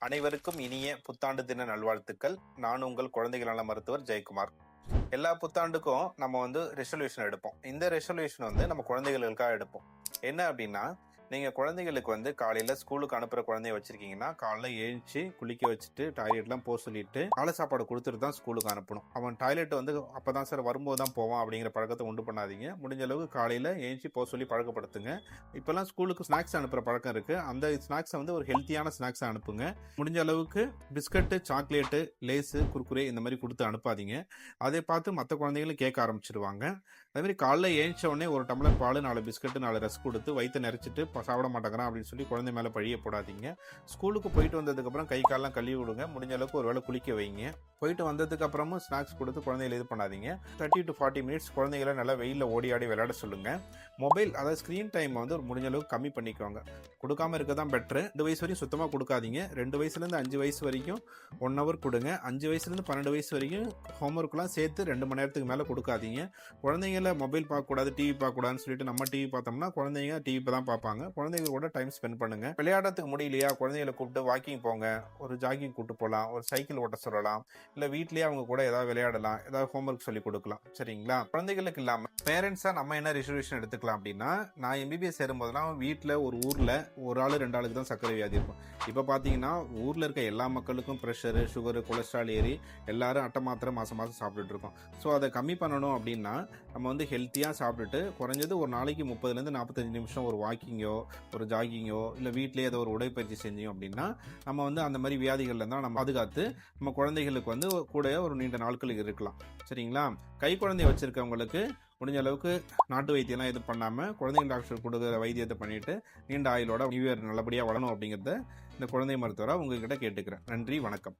அனைவருக்கும் இனிய புத்தாண்டு தின நல்வாழ்த்துக்கள். நான் உங்கள் குழந்தைகள் நல மருத்துவர் ஜெயக்குமார். எல்லா புத்தாண்டுக்கும் நம்ம ரெசல்யூஷன் எடுப்போம். இந்த ரெசல்யூஷன் நம்ம குழந்தைகளுக்காக எடுப்போம். என்ன அப்படின்னா, நீங்க குழந்தைகளுக்கு காலையில ஸ்கூலுக்கு அனுப்புற குழந்தைய வச்சிருக்கீங்கன்னா, காலைல எழுந்துச்சு குளிக்க வச்சுட்டு டாய்லெட்லாம் போக சொல்லிட்டு காலை சாப்பாடு கொடுத்துட்டு தான் ஸ்கூலுக்கு அனுப்பணும். அவன் டாய்லெட் அப்பதான் சார் வரும்போது தான் போவான் அப்படிங்கிற பழக்கத்தை உண்டு பண்ணாதீங்க. முடிஞ்ச அளவுக்கு காலையில எழுந்துச்சு போக சொல்லி பழக்கப்படுத்துங்க. இப்பெல்லாம் ஸ்கூலுக்கு ஸ்நாக்ஸ் அனுப்புற பழக்கம் இருக்கு. அந்த ஸ்நாக்ஸ் ஒரு ஹெல்த்தியான ஸ்நாக்ஸ் அனுப்புங்க. முடிஞ்ச அளவுக்கு பிஸ்கட்டு, சாக்லேட்டு, லேஸு, குர்குரே இந்த மாதிரி கொடுத்து அனுப்பாதீங்க. அதை பார்த்து மற்ற குழந்தைகளும் கேட்க ஆரம்பிச்சிருவாங்க. அதே மாதிரி காலைல ஏஞ்ச உடனே ஒரு டம்ளர் பால், 4 பிஸ்கட்டு, 4 ரஸ்க் கொடுத்து வயிற்று நிறைச்சிட்டு சாப்பிட மாட்டேங்கிறான் அப்படின்னு சொல்லி குழந்தை மேலே பழிய போடாதீங்க. ஸ்கூலுக்கு போயிட்டு வந்ததுக்கப்புறம் கை காலெலாம் கழுவி விடுங்க. முடிஞ்ச அளவுக்கு ஒரு வேளை குளிக்க வைங்க. போயிட்டு வந்ததுக்கு அப்புறமும் ஸ்நாக்ஸ் கொடுத்து குழந்தைகளை இது பண்ணாதீங்க. 30 to 40 மினிட்ஸ் குழந்தைகளை நல்லா வெயிலில் ஓடி ஆடி விளையாட சொல்லுங்க. மொபைல் அதாவது ஸ்க்ரீன் டைம் முடிஞ்ச அளவுக்கு கம்மி பண்ணிக்கோங்க. கொடுக்காம இருக்க தான் பெட்ரு. 2 வயசு வரைக்கும் சுத்தமாக கொடுக்காதீங்க. 2 வயசுலேருந்து 5 வயசு வரைக்கும் 1 hour கொடுங்க. 5 வயசுலேருந்து 12 வயசு வரைக்கும் ஹோம்ஒர்க்லாம் சேர்த்து 2 மணி நேரத்துக்கு மேலே கொடுக்காதீங்க. குழந்தைங்கள மொபைல் பார்க்கக்கூடாது, டிவி பார்க்கக்கூடாதுன்னு சொல்லிட்டு நம்ம டிவி பார்த்தோம்னா குழந்தைங்க டிவி தான் பார்ப்பாங்க. குழந்தைங்க கூட டைம் ஸ்பெண்ட் பண்ணுங்க. விளையாடுறதுக்கு முடியலையா, குழந்தைகளை கூப்பிட்டு வாக்கிங் போங்க, ஒரு ஜாகிங் கூப்பிட்டு போகலாம், ஒரு சைக்கிள் ஓட்ட சொல்லலாம், இல்லை வீட்லேயே அவங்க கூட ஏதாவது விளையாடலாம், ஏதாவது ஹோம்ஒர்க் சொல்லி கொடுக்கலாம். சரிங்களா? குழந்தைகளுக்கு இல்லாமல் பேரண்ட்ஸாக நம்ம என்ன ரெசல்யூஷன் எடுத்துக்கலாம் அப்படின்னா, நான் எம்பிபிஎஸ் சேரும்போதெல்லாம் வீட்டில் ஒரு ஊரில் ஒரு ஆள் 2 ஆளுக்கு தான் சர்க்கரை வியாதி இருக்கும். இப்போ பார்த்தீங்கன்னா ஊரில் இருக்க எல்லா மக்களுக்கும் ப்ரெஷரு, சுகரு, கொலஸ்ட்ரால் ஏறி எல்லாரும் அட்டை மாத்திரை மாதம் மாதம் சாப்பிட்டுட்டு இருக்கோம். ஸோ அதை கம்மி பண்ணணும் அப்படின்னா நம்ம ஹெல்த்தியாக சாப்பிட்டுட்டு குறைஞ்சது ஒரு நாளைக்கு 30லேருந்து 45 நிமிஷம் ஒரு வாக்கிங்கோ, ஒரு ஜாகிங்கோ, இல்லை வீட்டிலே ஏதோ ஒரு உடற்பயிற்சி செஞ்சோம் அப்படின்னா நம்ம அந்த மாதிரி வியாதிகள்ல தான் நம்ம பாதுகாத்து நம்ம குழந்தைகளுக்கு கூட ஒரு நீண்ட நாட்கள் இருக்கலாம். சரிங்களா? கை குழந்தை வச்சிருக்கவங்களுக்கு முடிஞ்ச அளவுக்கு நாட்டு வைத்தியம்லாம் எதுவும் பண்ணாமல் குழந்தைங்க டாக்டர் கொடுக்குற வைத்தியத்தை பண்ணிட்டு நீண்ட ஆயுளோட நியூ இயர் நல்லபடியாக வளரணும் அப்படிங்கிறத இந்த குழந்தை மருத்துவராக உங்ககிட்ட கேட்டுக்கிறேன். நன்றி, வணக்கம்.